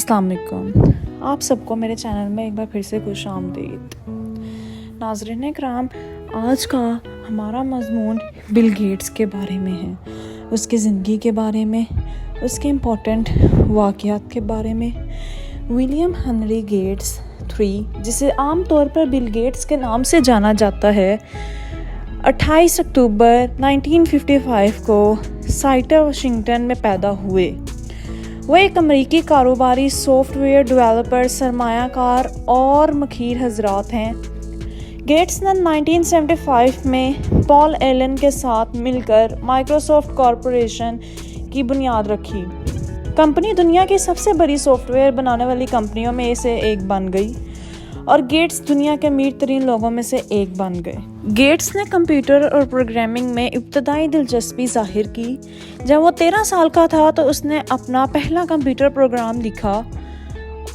अस्सलाम वालेकुम। आप सबको मेरे चैनल में एक बार फिर से खुश आमदीद। नाज़रीन इकराम, आज का हमारा मज़मून बिल गेट्स के बारे में है, उसकी ज़िंदगी के बारे में, उसके इम्पोर्टेंट वाक़यात के बारे में। विलियम हेनरी गेट्स III, जिसे आम तौर पर बिल गेट्स के नाम से जाना जाता है, 28 अक्टूबर 1955 को साइटल वाशिंगटन में पैदा हुए। वो एक अमरीकी कारोबारी, सॉफ्टवेयर डेवलपर, सरमायाकार और मखीर हजरात हैं। गेट्स ने 1975 में पॉल एलन के साथ मिलकर माइक्रोसॉफ्ट कॉरपोरेशन की बुनियाद रखी। कंपनी दुनिया की सबसे बड़ी सॉफ्टवेयर बनाने वाली कंपनियों में से एक बन गई और गेट्स दुनिया के अमीर तरीन लोगों में से एक बन गए। गेट्स ने कंप्यूटर और प्रोग्रामिंग में इब्तदाई दिलचस्पी जाहिर की। जब वो 13 साल का था तो उसने अपना पहला कंप्यूटर प्रोग्राम लिखा।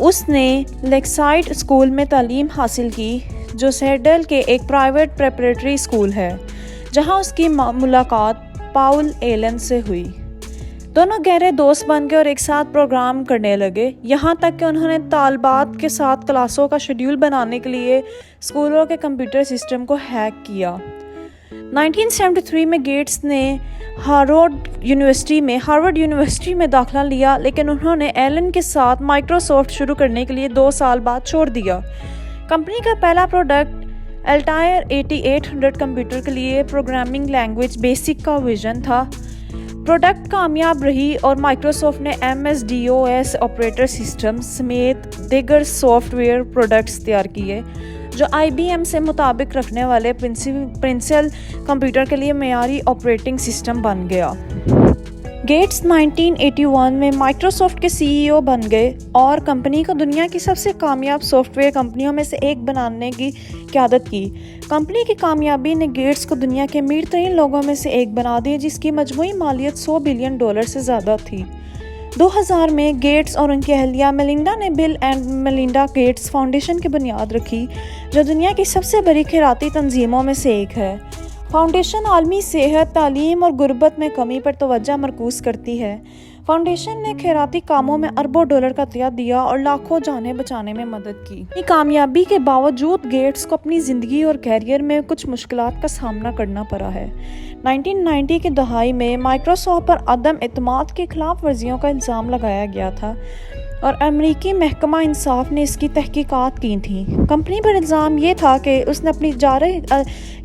उसने लेक्साइड स्कूल में तालीम हासिल की, जो सेडल के एक प्राइवेट प्रेपरेटरी स्कूल है, जहां उसकी मुलाकात पॉल एलन से हुई। दोनों गहरे दोस्त बन गए और एक साथ प्रोग्राम करने लगे, यहाँ तक कि उन्होंने तालबात के साथ क्लासों का शेड्यूल बनाने के लिए स्कूलों के कंप्यूटर सिस्टम को हैक किया। 1973 में गेट्स ने हार्वर्ड यूनिवर्सिटी में दाखिला लिया, लेकिन उन्होंने एलन के साथ माइक्रोसॉफ्ट शुरू करने के लिए 2 साल बाद छोड़ दिया। कंपनी का पहला प्रोडक्ट अल्टायर 8800 कंप्यूटर के लिए प्रोग्रामिंग लैंग्वेज बेसिक का विजन था। प्रोडक्ट कामयाब रही और माइक्रोसॉफ्ट ने MS-DOS ऑपरेटर सिस्टम समेत दीगर सॉफ्टवेयर प्रोडक्ट्स तैयार किए, जो IBM से मुताबिक रखने वाले प्रिंसिपल कंप्यूटर के लिए मेयारी ऑपरेटिंग सिस्टम बन गया। गेट्स 1981 में माइक्रोसॉफ्ट के CEO बन गए और कंपनी को दुनिया की सबसे कामयाब सॉफ्टवेयर कंपनियों में से एक बनाने की क़यादत की। कंपनी की कामयाबी ने गेट्स को दुनिया के अमीर तरीन लोगों में से एक बना दिया, जिसकी मजमूई मालियत $100 बिलियन से ज़्यादा थी। 2000 में गेट्स और उनकी अहलिया मेलिंडा ने bill and Melinda Gates foundation की बुनियाद रखी, जो दुनिया की सबसे बड़ी खैराती तंजीमों में से एक है। फाउंडेशन आलमी सेहत, तालीम और गुर्बत में कमी पर तवज्जो मरकूज़ करती है। फाउंडेशन ने खैराती कामों में अरबों डॉलर का अतिया दिया और लाखों जानें बचाने में मदद की। अपनी कामयाबी के बावजूद गेट्स को अपनी ज़िंदगी और कैरियर में कुछ मुश्किलात का सामना करना पड़ा है। 1990 की दहाई में माइक्रोसॉफ्ट पर अदम एतमाद की खिलाफ वर्जियों का इल्ज़ाम लगाया गया था और अमरीकी महकमा इंसाफ ने इसकी तहकीकात की थी। कंपनी पर इल्ज़ाम ये था कि उसने अपनी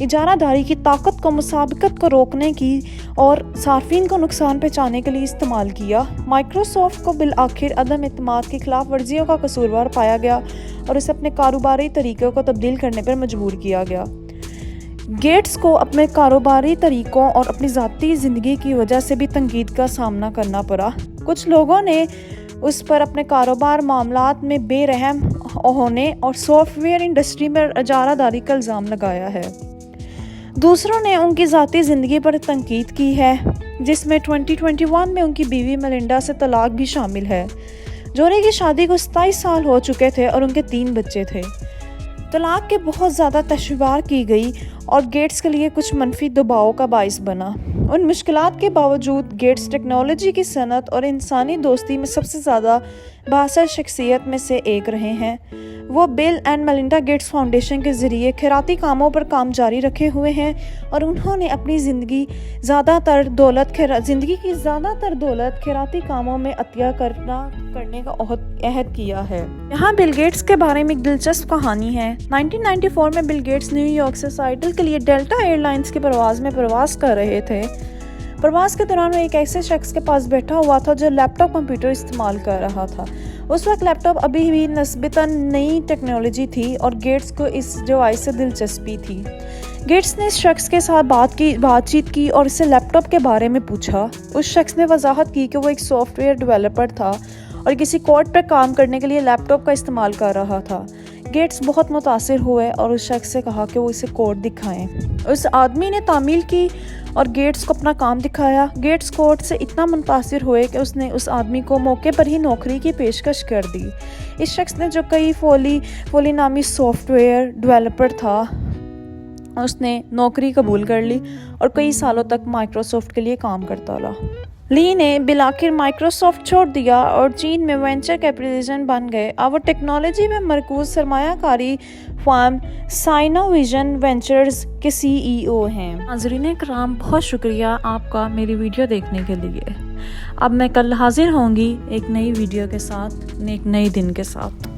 इजारादारी की ताकत को मुसाबिकत को रोकने की और सार्फिन को नुकसान पहुँचाने के लिए इस्तेमाल किया। माइक्रोसॉफ्ट को बिल आखिर अदम एतमाद की खिलाफ वर्जियों का कसूरवार पाया गया और उसे अपने कारोबारी तरीक़ों को तब्दील करने पर मजबूर किया गया। गेट्स को अपने कारोबारी तरीक़ों और अपनी ज़ाती ज़िंदगी की वजह से भी तंकीद का सामना करना पड़ा। कुछ लोगों ने उस पर अपने कारोबार मामलात में बेरहम होने और सॉफ्टवेयर इंडस्ट्री में इजारादारी का इल्ज़ाम लगाया है। दूसरों ने उनकी ज़ाती ज़िंदगी पर तंकीद की है, जिसमें 2021 में उनकी बीवी मेलिंडा से तलाक भी शामिल है। जोड़े की शादी को 27 साल हो चुके थे और उनके 3 बच्चे थे। तलाक के बहुत ज़्यादा तशवीर की गई और गेट्स के लिए कुछ मनफी दबाव का बाइस बना। उन मुश्किलात के बावजूद गेट्स टेक्नोलॉजी की सनत और इंसानी दोस्ती में सबसे ज़्यादा बाअसर शख्सियत में से एक रहे हैं। वो bill and Melinda Gates foundation के ज़रिए खैराती कामों पर काम जारी रखे हुए हैं और उन्होंने अपनी ज़िंदगी की ज़्यादातर दौलत खैराती कामों में अतिया करने का अहद किया है। यहाँ बिल गेट्स के बारे में एक दिलचस्प कहानी है। 1994 में बिल गेट्स न्यूयॉर्क से साइटल के लिए डेल्टा एयरलाइंस की परवाज़ कर रहे थे। प्रवास के दौरान वो एक ऐसे शख्स के पास बैठा हुआ था जो लैपटॉप कंप्यूटर इस्तेमाल कर रहा था। उस वक्त लैपटॉप अभी भी निस्बतन नई टेक्नोलॉजी थी और गेट्स को इस डिवाइस से दिलचस्पी थी। गेट्स ने इस शख्स के साथ बातचीत की और इससे लैपटॉप के बारे में पूछा। उस शख्स ने वजाहत की कि वो एक सॉफ्टवेयर डेवलपर था और किसी कोड पर काम करने के लिए लैपटॉप का इस्तेमाल कर रहा था। गेट्स बहुत मुतासिर हुए और उस शख्स से कहा कि वो इसे कोड दिखाएं। उस आदमी ने तामील की और गेट्स को अपना काम दिखाया। गेट्स कोड से इतना मुतासिर हुए कि उसने उस आदमी को मौके पर ही नौकरी की पेशकश कर दी। इस शख्स ने, जो कई फोली नामी सॉफ्टवेयर डेवलपर था, उसने नौकरी कबूल कर ली और कई सालों तक माइक्रोसॉफ्ट के लिए काम करता रहा। لی نے بالآخر مائکروسافٹ چھوڑ دیا اور چین میں وینچر کیپٹلزم بن گئے۔ اب وہ ٹیکنالوجی میں مرکوز سرمایہ کاری فرم سائنوویژن وینچرز کے CEO ہیں۔ ناظرین کرام، بہت شکریہ آپ کا میری ویڈیو دیکھنے کے لیے۔ اب میں کل حاضر ہوں گی ایک نئی ویڈیو کے ساتھ، ایک نئی دن کے ساتھ۔